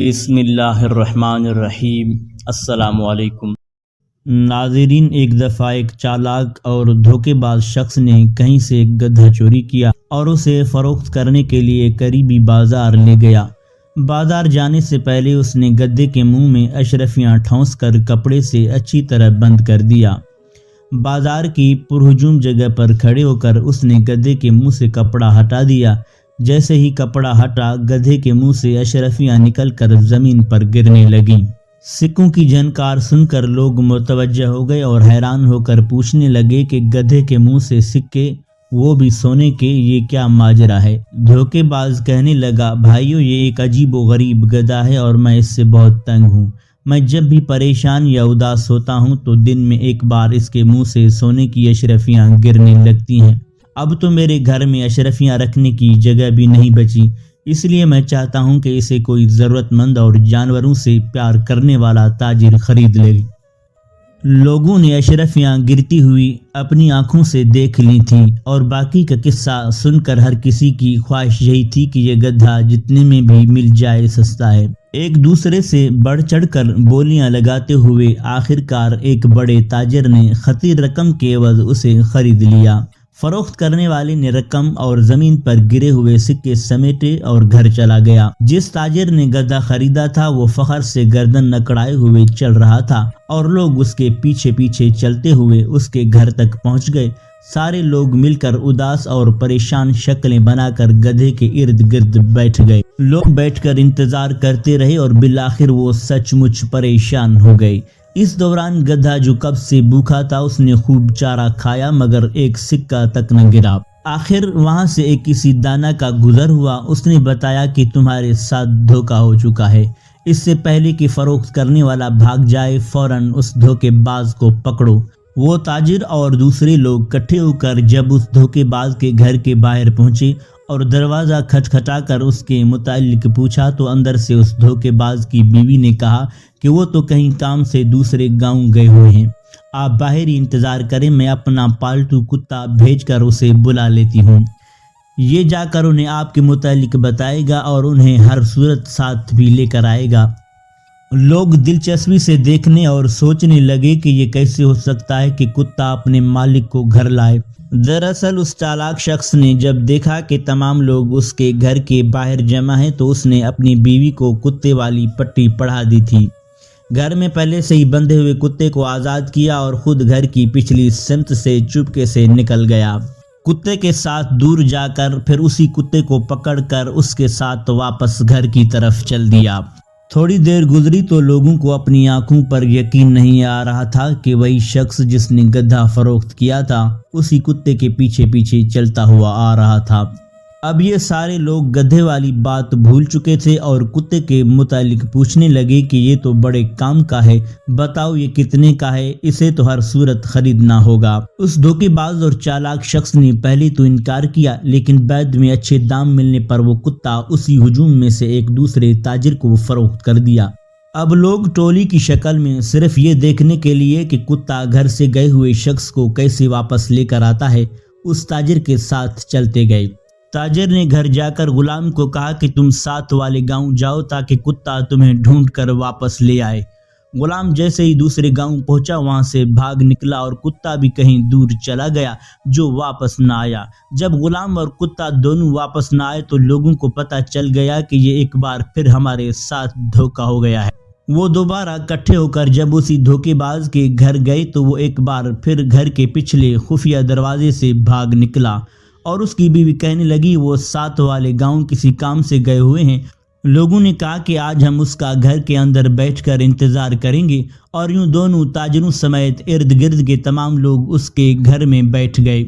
بسم اللہ الرحمن الرحیم۔ السلام علیکم ناظرین، ایک دفعہ ایک چالاک اور دھوکے باز شخص نے کہیں سے ایک گدھا چوری کیا اور اسے فروخت کرنے کے لیے قریبی بازار لے گیا۔ بازار جانے سے پہلے اس نے گدھے کے منہ میں اشرفیاں ٹھونس کر کپڑے سے اچھی طرح بند کر دیا۔ بازار کی پرہجوم جگہ پر کھڑے ہو کر اس نے گدھے کے منہ سے کپڑا ہٹا دیا۔ جیسے ہی کپڑا ہٹا، گدھے کے منہ سے اشرفیاں نکل کر زمین پر گرنے لگیں۔ سکوں کی جھنکار سن کر لوگ متوجہ ہو گئے اور حیران ہو کر پوچھنے لگے کہ گدھے کے منہ سے سکے، وہ بھی سونے کے، یہ کیا ماجرا ہے؟ دھوکے باز کہنے لگا، بھائیو، یہ ایک عجیب و غریب گدھا ہے اور میں اس سے بہت تنگ ہوں۔ میں جب بھی پریشان یا اداس ہوتا ہوں تو دن میں ایک بار اس کے منہ سے سونے کی اشرفیاں گرنے لگتی ہیں۔ اب تو میرے گھر میں اشرفیاں رکھنے کی جگہ بھی نہیں بچی، اس لیے میں چاہتا ہوں کہ اسے کوئی ضرورت مند اور جانوروں سے پیار کرنے والا تاجر خرید لے۔ لوگوں نے اشرفیاں گرتی ہوئی اپنی آنکھوں سے دیکھ لی تھیں اور باقی کا قصہ سن کر ہر کسی کی خواہش یہی تھی کہ یہ گدھا جتنے میں بھی مل جائے سستا ہے۔ ایک دوسرے سے بڑھ چڑھ کر بولیاں لگاتے ہوئے آخرکار ایک بڑے تاجر نے خطیر رقم کے عوض اسے خرید لیا۔ فروخت کرنے والے نے رقم اور زمین پر گرے ہوئے سکے سمیٹے اور گھر چلا گیا۔ جس تاجر نے گدھا خریدا تھا وہ فخر سے گردن نکڑائے ہوئے چل رہا تھا اور لوگ اس کے پیچھے پیچھے چلتے ہوئے اس کے گھر تک پہنچ گئے۔ سارے لوگ مل کر اداس اور پریشان شکلیں بنا کر گدھے کے ارد گرد بیٹھ گئے۔ لوگ بیٹھ کر انتظار کرتے رہے اور بالآخر وہ سچ مچ پریشان ہو گئے۔ اس دوران گدھا جو کب سے بھوکا تھا، اس نے خوب چارہ کھایا مگر ایک سکہ تک نہ گرا۔ آخر وہاں سے ایک کسی دانا کا گزر ہوا، اس نے بتایا کہ تمہارے ساتھ دھوکا ہو چکا ہے۔ اس سے پہلے کہ فروخت کرنے والا بھاگ جائے فوراً اس دھوکے باز کو پکڑو۔ وہ تاجر اور دوسرے لوگ اکٹھے ہو کر جب اس دھوکے باز کے گھر کے باہر پہنچے اور دروازہ کھٹکھٹا کر اس کے متعلق پوچھا تو اندر سے اس دھوکے باز کی بیوی نے کہا کہ وہ تو کہیں کام سے دوسرے گاؤں گئے ہوئے ہیں، آپ باہر ہی انتظار کریں، میں اپنا پالتو کتا بھیج کر اسے بلا لیتی ہوں۔ یہ جا کر انہیں آپ کے متعلق بتائے گا اور انہیں ہر صورت ساتھ بھی لے کر آئے گا۔ لوگ دلچسپی سے دیکھنے اور سوچنے لگے کہ یہ کیسے ہو سکتا ہے کہ کتا اپنے مالک کو گھر لائے۔ دراصل اس چالاک شخص نے جب دیکھا کہ تمام لوگ اس کے گھر کے باہر جمع ہیں تو اس نے اپنی بیوی کو کتے والی پٹی پڑھا دی تھی۔ گھر میں پہلے سے ہی بندھے ہوئے کتے کو آزاد کیا اور خود گھر کی پچھلی سمت سے چپکے سے نکل گیا۔ کتے کے ساتھ دور جا کر پھر اسی کتے کو پکڑ کر اس کے ساتھ واپس گھر کی طرف چل دیا۔ تھوڑی دیر گزری تو لوگوں کو اپنی آنکھوں پر یقین نہیں آ رہا تھا کہ وہی شخص جس نے گدھا فروخت کیا تھا اسی کتے کے پیچھے پیچھے چلتا ہوا آ رہا تھا۔ اب یہ سارے لوگ گدھے والی بات بھول چکے تھے اور کتے کے متعلق پوچھنے لگے کہ یہ تو بڑے کام کا ہے، بتاؤ یہ کتنے کا ہے، اسے تو ہر صورت خریدنا ہوگا۔ اس دھوکے باز اور چالاک شخص نے پہلے تو انکار کیا، لیکن بعد میں اچھے دام ملنے پر وہ کتا اسی ہجوم میں سے ایک دوسرے تاجر کو فروخت کر دیا۔ اب لوگ ٹولی کی شکل میں صرف یہ دیکھنے کے لیے کہ کتا گھر سے گئے ہوئے شخص کو کیسے واپس لے کر آتا ہے، اس تاجر کے ساتھ چلتے گئے۔ تاجر نے گھر جا کر غلام کو کہا کہ تم ساتھ والے گاؤں جاؤ تاکہ کتا تمہیں ڈھونڈ کر واپس لے آئے۔ غلام جیسے ہی دوسرے گاؤں پہنچا وہاں سے بھاگ نکلا اور کتا بھی کہیں دور چلا گیا جو واپس نہ آیا۔ جب غلام اور کتا دونوں واپس نہ آئے تو لوگوں کو پتہ چل گیا کہ یہ ایک بار پھر ہمارے ساتھ دھوکا ہو گیا ہے۔ وہ دوبارہ اکٹھے ہو کر جب اسی دھوکے باز کے گھر گئے تو وہ ایک بار پھر گھر کے پچھلے خفیہ دروازے سے بھاگ نکلا اور اس کی بیوی کہنے لگی وہ ساتھ والے گاؤں کسی کام سے گئے ہوئے ہیں۔ لوگوں نے کہا کہ آج ہم اس کا گھر کے اندر بیٹھ کر انتظار کریں گے اور یوں دونوں تاجروں سمیت ارد گرد کے تمام لوگ اس کے گھر میں بیٹھ گئے۔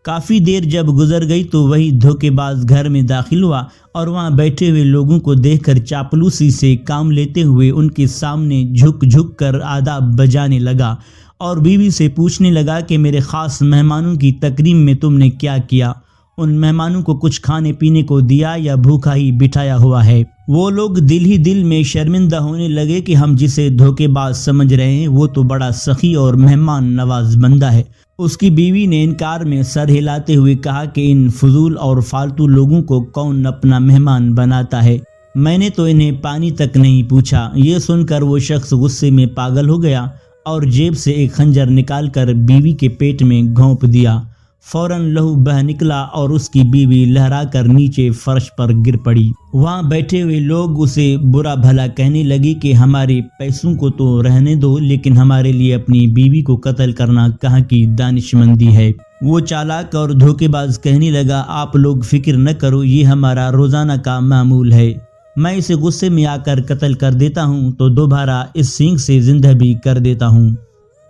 کافی دیر جب گزر گئی تو وہی دھوکے باز گھر میں داخل ہوا اور وہاں بیٹھے ہوئے لوگوں کو دیکھ کر چاپلوسی سے کام لیتے ہوئے ان کے سامنے جھک جھک کر آداب بجانے لگا اور بیوی سے پوچھنے لگا کہ میرے خاص مہمانوں کی تکریم میں تم نے کیا کیا؟ ان مہمانوں کو کچھ کھانے پینے کو دیا یا بھوکا ہی بٹھایا ہوا ہے؟ وہ لوگ دل ہی دل میں شرمندہ ہونے لگے کہ ہم جسے دھوکے باز سمجھ رہے ہیں وہ تو بڑا سخی اور مہمان نواز بندہ ہے۔ اس کی بیوی نے انکار میں سر ہلاتے ہوئے کہا کہ ان فضول اور فالتو لوگوں کو کون اپنا مہمان بناتا ہے؟ میں نے تو انہیں پانی تک نہیں پوچھا۔ یہ سن کر وہ شخص غصے میں پاگل ہو گیا اور جیب سے ایک خنجر نکال کر بیوی کے پیٹ میں گھونپ دیا۔ فوراً لہو بہہ نکلا اور اس کی بیوی لہرا کر نیچے فرش پر گر پڑی۔ وہاں بیٹھے ہوئے لوگ اسے برا بھلا کہنے لگے کہ ہمارے پیسوں کو تو رہنے دو، لیکن ہمارے لیے اپنی بیوی کو قتل کرنا کہاں کی دانش مندی ہے۔ وہ چالاک اور دھوکے باز کہنے لگا، آپ لوگ فکر نہ کرو، یہ ہمارا روزانہ کا معمول ہے۔ میں اسے غصے میں آ کر قتل کر دیتا ہوں تو دوبارہ اس سینگ سے زندہ بھی کر دیتا ہوں۔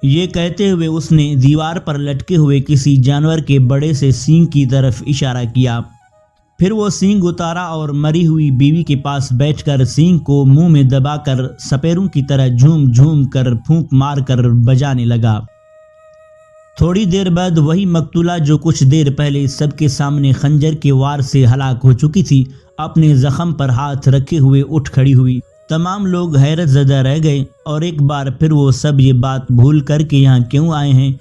یہ کہتے ہوئے اس نے دیوار پر لٹکے ہوئے کسی جانور کے بڑے سے سینگ کی طرف اشارہ کیا۔ پھر وہ سینگ اتارا اور مری ہوئی بیوی کے پاس بیٹھ کر سینگ کو منہ میں دبا کر سپیروں کی طرح جھوم جھوم کر پھونک مار کر بجانے لگا۔ تھوڑی دیر بعد وہی مقتولہ جو کچھ دیر پہلے سب کے سامنے خنجر کے وار سے ہلاک ہو چکی تھی، اپنے زخم پر ہاتھ رکھے ہوئے اٹھ کھڑی ہوئی۔ تمام لوگ حیرت زدہ رہ گئے اور ایک بار پھر وہ سب یہ بات بھول کر کے یہاں کیوں آئے ہیں،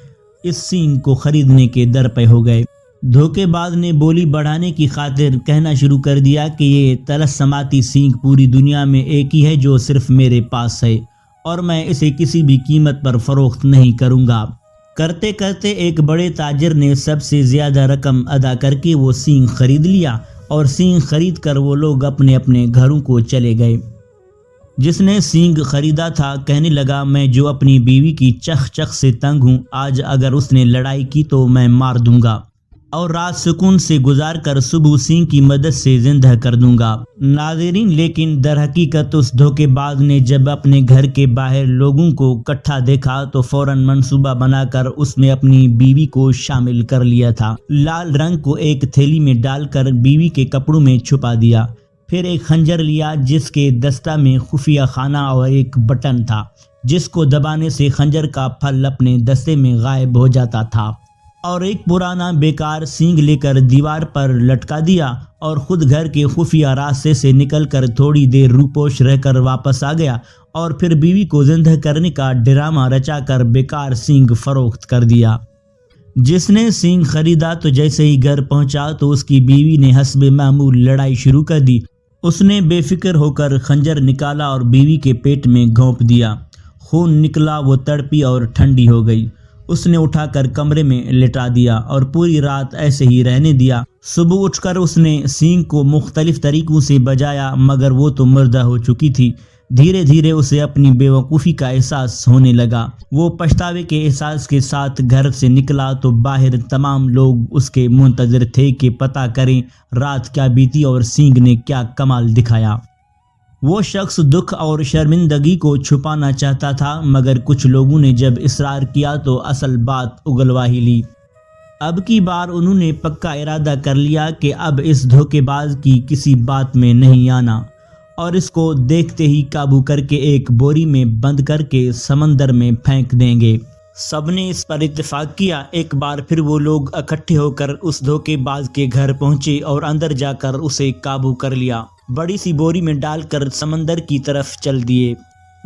اس سینگ کو خریدنے کے در پہ ہو گئے۔ دھوکے باز نے بولی بڑھانے کی خاطر کہنا شروع کر دیا کہ یہ طلسماتی سینگ پوری دنیا میں ایک ہی ہے جو صرف میرے پاس ہے، اور میں اسے کسی بھی قیمت پر فروخت نہیں کروں گا۔ کرتے کرتے ایک بڑے تاجر نے سب سے زیادہ رقم ادا کر کے وہ سینگ خرید لیا، اور سینگ خرید کر وہ لوگ اپنے اپنے گھروں کو چلے گئے۔ جس نے سینگ خریدا تھا کہنے لگا، میں جو اپنی بیوی کی چخ چخ سے تنگ ہوں، آج اگر اس نے لڑائی کی تو میں مار دوں گا اور رات سکون سے گزار کر صبح سینگ کی مدد سے زندہ کر دوں گا۔ ناظرین، لیکن در حقیقت اس دھوکے باز نے جب اپنے گھر کے باہر لوگوں کو اکٹھا دیکھا تو فوراً منصوبہ بنا کر اس میں اپنی بیوی کو شامل کر لیا تھا۔ لال رنگ کو ایک تھیلی میں ڈال کر بیوی کے کپڑوں میں چھپا دیا، پھر ایک خنجر لیا جس کے دستہ میں خفیہ خانہ اور ایک بٹن تھا جس کو دبانے سے خنجر کا پھل اپنے دستے میں غائب ہو جاتا تھا، اور ایک پرانا بیکار سینگ لے کر دیوار پر لٹکا دیا اور خود گھر کے خفیہ راستے سے نکل کر تھوڑی دیر روپوش رہ کر واپس آ گیا، اور پھر بیوی کو زندہ کرنے کا ڈرامہ رچا کر بیکار سینگ فروخت کر دیا۔ جس نے سینگ خریدا تو جیسے ہی گھر پہنچا تو اس کی بیوی نے حسب معمول لڑائی شروع کر دی۔ اس نے بے فکر ہو کر خنجر نکالا اور بیوی کے پیٹ میں گھونپ دیا۔ خون نکلا، وہ تڑپی اور ٹھنڈی ہو گئی۔ اس نے اٹھا کر کمرے میں لٹا دیا اور پوری رات ایسے ہی رہنے دیا۔ صبح اٹھ کر اس نے سینگ کو مختلف طریقوں سے بجایا، مگر وہ تو مردہ ہو چکی تھی۔ دھیرے دھیرے اسے اپنی بے وقوفی کا احساس ہونے لگا۔ وہ پچھتاوے کے احساس کے ساتھ گھر سے نکلا تو باہر تمام لوگ اس کے منتظر تھے کہ پتہ کریں رات کیا بیتی اور سینگ نے کیا کمال دکھایا۔ وہ شخص دکھ اور شرمندگی کو چھپانا چاہتا تھا، مگر کچھ لوگوں نے جب اصرار کیا تو اصل بات اگلوا ہی لی۔ اب کی بار انہوں نے پکا ارادہ کر لیا کہ اب اس دھوکے باز کی کسی بات میں نہیں آنا، اور اس کو دیکھتے ہی قابو کر کے ایک بوری میں بند کر کے سمندر میں پھینک دیں گے۔ سب نے اس پر اتفاق کیا۔ ایک بار پھر وہ لوگ اکٹھے ہو کر اس دھوکے باز کے گھر پہنچے اور اندر جا کر اسے قابو کر لیا۔ بڑی سی بوری میں ڈال کر سمندر کی طرف چل دیے۔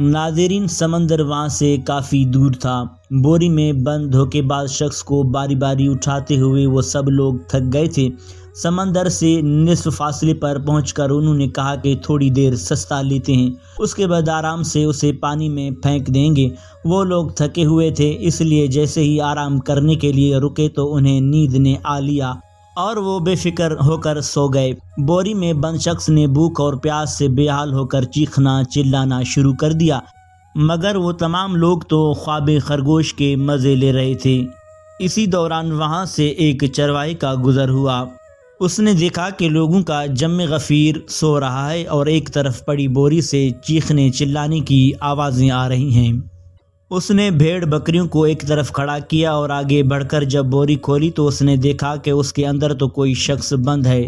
ناظرین، سمندر وہاں سے کافی دور تھا۔ بوری میں بند دھوکے باز شخص کو باری باری اٹھاتے ہوئے وہ سب لوگ تھک گئے تھے۔ سمندر سے نصف فاصلے پر پہنچ کر انہوں نے کہا کہ تھوڑی دیر سستا لیتے ہیں، اس کے بعد آرام سے اسے پانی میں پھینک دیں گے۔ وہ لوگ تھکے ہوئے تھے، اس لیے جیسے ہی آرام کرنے کے لیے رکے تو انہیں نیند نے آ لیا اور وہ بے فکر ہو کر سو گئے۔ بوری میں بند شخص نے بھوک اور پیاس سے بے حال ہو کر چیخنا چلانا شروع کر دیا، مگر وہ تمام لوگ تو خواب خرگوش کے مزے لے رہے تھے۔ اسی دوران وہاں سے ایک چرواہے کا گزر ہوا۔ اس نے دیکھا کہ لوگوں کا جم غفیر سو رہا ہے اور ایک طرف پڑی بوری سے چیخنے چلانے کی آوازیں آ رہی ہیں۔ اس نے بھیڑ بکریوں کو ایک طرف کھڑا کیا اور آگے بڑھ کر جب بوری کھولی تو اس نے دیکھا کہ اس کے اندر تو کوئی شخص بند ہے۔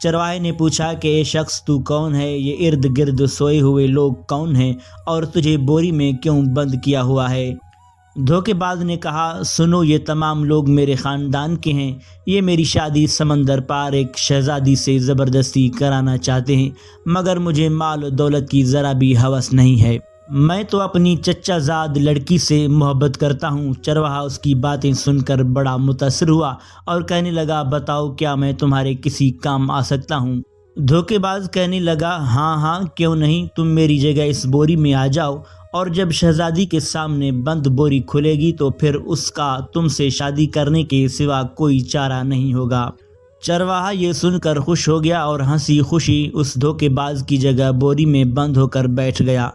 چرواہے نے پوچھا کہ اے شخص تو کون ہے؟ یہ ارد گرد سوئے ہوئے لوگ کون ہیں اور تجھے بوری میں کیوں بند کیا ہوا ہے؟ دھوکے باز نے کہا، سنو، یہ تمام لوگ میرے خاندان کے ہیں۔ یہ میری شادی سمندر پار ایک شہزادی سے زبردستی کرانا چاہتے ہیں، مگر مجھے مال و دولت کی ذرا بھی ہوس نہیں ہے۔ میں تو اپنی چچا زاد لڑکی سے محبت کرتا ہوں۔ چرواہا اس کی باتیں سن کر بڑا متاثر ہوا اور کہنے لگا، بتاؤ کیا میں تمہارے کسی کام آ سکتا ہوں؟ دھوکے باز کہنے لگا ہاں ہاں کیوں نہیں، تم میری جگہ اس بوری میں آ جاؤ، اور جب شہزادی کے سامنے بند بوری کھلے گی تو پھر اس کا تم سے شادی کرنے کے سوا کوئی چارہ نہیں ہوگا۔ چرواہا یہ سن کر خوش ہو گیا اور ہنسی خوشی اس دھوکے باز کی جگہ بوری میں بند ہو کر بیٹھ گیا۔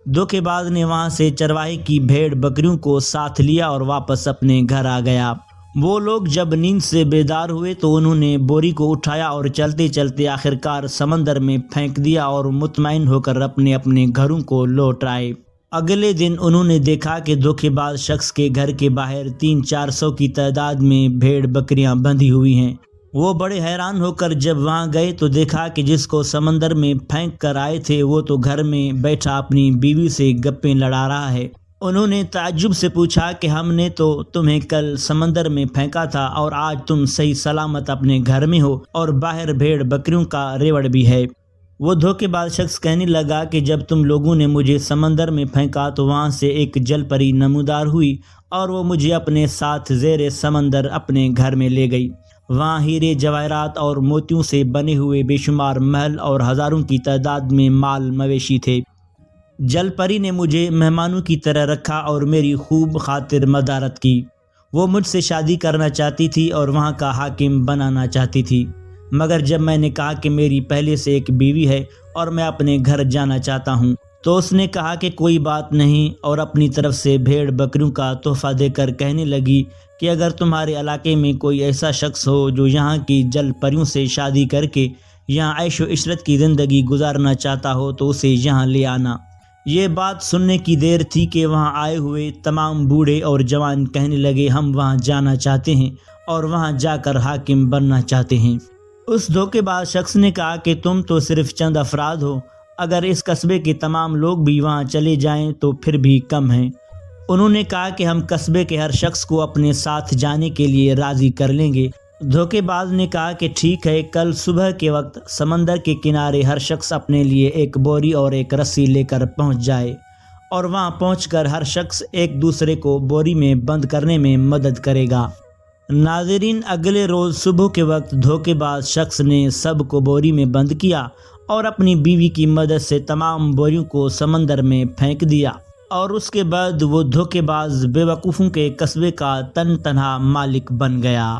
دھوکے باز نے وہاں سے چرواہے کی بھیڑ بکریوں کو ساتھ لیا اور واپس اپنے گھر آ گیا۔ وہ لوگ جب نیند سے بیدار ہوئے تو انہوں نے بوری کو اٹھایا اور چلتے چلتے آخرکار سمندر میں پھینک دیا اور مطمئن ہو کر اپنے اپنے گھروں کو لوٹ آئے۔ اگلے دن انہوں نے دیکھا کہ دھوکے باز شخص کے گھر کے باہر 300-400 کی تعداد میں بھیڑ بکریاں بندھی ہوئی ہیں۔ وہ بڑے حیران ہو کر جب وہاں گئے تو دیکھا کہ جس کو سمندر میں پھینک کر آئے تھے وہ تو گھر میں بیٹھا اپنی بیوی سے گپیں لڑا رہا ہے۔ انہوں نے تعجب سے پوچھا کہ ہم نے تو تمہیں کل سمندر میں پھینکا تھا اور آج تم صحیح سلامت اپنے گھر میں ہو اور باہر بھیڑ بکریوں کا ریوڑ بھی ہے۔ وہ دھوکے باز شخص کہنے لگا کہ جب تم لوگوں نے مجھے سمندر میں پھینکا تو وہاں سے ایک جل پری نمودار ہوئی اور وہ مجھے اپنے ساتھ زیر سمندر اپنے گھر میں لے گئی۔ وہاں ہیرے جواہرات اور موتیوں سے بنے ہوئے بے شمار محل اور ہزاروں کی تعداد میں مال مویشی تھے۔ جل پری نے مجھے مہمانوں کی طرح رکھا اور میری خوب خاطر مدارت کی۔ وہ مجھ سے شادی کرنا چاہتی تھی اور وہاں کا حاکم بنانا چاہتی تھی، مگر جب میں نے کہا کہ میری پہلے سے ایک بیوی ہے اور میں اپنے گھر جانا چاہتا ہوں تو اس نے کہا کہ کوئی بات نہیں، اور اپنی طرف سے بھیڑ بکریوں کا تحفہ دے کر کہنے لگی کہ اگر تمہارے علاقے میں کوئی ایسا شخص ہو جو یہاں کی جل پریوں سے شادی کر کے یہاں عیش و عشرت کی زندگی گزارنا چاہتا ہو تو اسے یہاں لے آنا۔ یہ بات سننے کی دیر تھی کہ وہاں آئے ہوئے تمام بوڑھے اور جوان کہنے لگے ہم وہاں جانا چاہتے ہیں اور وہاں جا کر حاکم بننا چاہتے ہیں۔ اس دھوکے باز شخص نے کہا کہ تم تو صرف چند افراد ہو، اگر اس قصبے کے تمام لوگ بھی وہاں چلے جائیں تو پھر بھی کم ہیں۔ انہوں نے کہا کہ ہم قصبے کے ہر شخص کو اپنے ساتھ جانے کے لیے راضی کر لیں گے۔ دھوکے باز نے کہا کہ ٹھیک ہے، کل صبح کے وقت سمندر کے کنارے ہر شخص اپنے لیے ایک بوری اور ایک رسی لے کر پہنچ جائے، اور وہاں پہنچ کر ہر شخص ایک دوسرے کو بوری میں بند کرنے میں مدد کرے گا۔ ناظرین، اگلے روز صبح کے وقت دھوکے باز شخص نے سب کو بوری میں بند کیا اور اپنی بیوی کی مدد سے تمام بوریوں کو سمندر میں پھینک دیا، اور اس کے بعد وہ دھوکے باز بے وقوفوں کے قصبے کا تنہا مالک بن گیا۔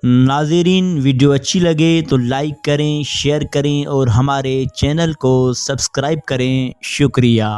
ناظرین، ویڈیو اچھی لگے تو لائک کریں، شیئر کریں اور ہمارے چینل کو سبسکرائب کریں۔ شکریہ۔